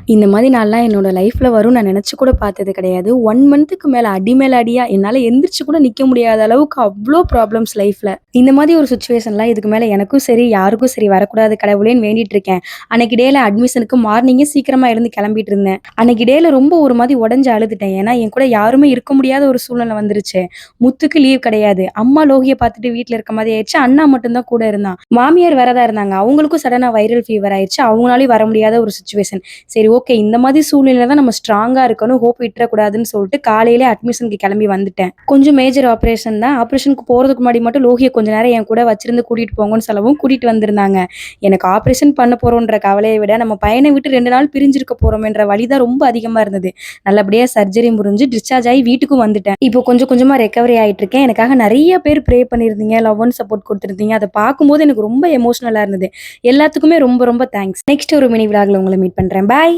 இந்த மாதிரி நாள்லாம் என்னோட லைஃப்ல வரும்னு நான் நினைச்சு கூட பார்த்தது கிடையாது. 1 மந்த்துக்கு மேல அடி மேல அடியா என்னால எந்திரிச்சு கூட நிக்க முடியாத அளவுக்கு அவ்ளோ ப்ராப்ளம்ஸ் லைஃப்ல. இந்த மாதிரி ஒரு சிச்சுவேஷன்லாம் இதுக்கு மேல எனக்கும் சரி, யாருக்கும் சரி வரக்கூடாது கடவுளேன்னு வேண்டிட்டு இருக்கேன். அன்னைக்கு டேல அட்மிஷனுக்கு மார்னிங்கே சீக்கிரமா எழுந்து கிளம்பிட்டு இருந்தேன். அன்னைக்கு டேல ரொம்ப ஒரு மாதிரி உடைஞ்சு அழுதுட்டேன். ஏன்னா என் கூட யாருமே இருக்க முடியாத ஒரு சூழ்நிலை வந்துருச்சு. முத்துக்கு லீவ் கிடையாது. அம்மா லோகிய பார்த்துட்டு வீட்ல இருக்க மாதிரி ஆயிடுச்சு. அண்ணா மட்டும் தான் கூட இருந்தான். மாமியார் வரதா இருந்தாங்க. அவங்களுக்கும் சடனா வைரல் ஃபீவர் ஆயிடுச்சு. அவங்களாலயும் வர முடியாத ஒரு சிச்சுவேஷன். சரி ஓகே. இந்த மாதிரி சூழ்நிலையில தான் நம்ம ஸ்ட்ராங்கா இருக்கணும். ஹோப் விட்டுறக்கூடாதுன்னு சொல்லிட்டு காலையிலே அட்மிஷனுக்கு கிளம்பி வந்துட்டேன். கொஞ்சம் மேஜர் ஆப்பரேஷன் தான். ஆப்பரேஷனுக்கு போறதுக்கு முன்னாடி மட்டும் லோகிய கொஞ்ச நேரம் என் கூட வச்சிருந்து கூட்டிட்டு போங்கன்னு சொல்லவும் கூட்டிட்டு வந்திருந்தாங்க. எனக்கு ஆப்பரேஷன் பண்ண போறோம்ன்ற கவலைய விட நம்ம பையனை விட்டு 2 நாள் பிரிஞ்சிருக்க போறோமேன்ற வலி தான் ரொம்ப அதிகமா இருந்தது. நல்லபடியா சர்ஜரி முடிஞ்சு டிஸ்சார்ஜ் ஆகி வீட்டுக்கும் வந்துட்டேன். இப்போ கொஞ்சம் கொஞ்சமா ரெக்கவரி ஆயிட்டு இருக்கேன். எனக்காக நெறைய பேர் ப்ரே பண்ணியிருந்தீங்க. லவ் அண்ட் சப்போர்ட் குடுத்திருந்தீங்க. அத பார்க்கும்போது எனக்கு ரொம்ப எமோஷனலா இருந்தது. எல்லாத்துக்குமே ரொம்ப ரொம்ப தேங்க்ஸ். நெக்ஸ்ட் ஒரு மினி விளாக்ல உங்கள மீட் பண்றேன். பாய்.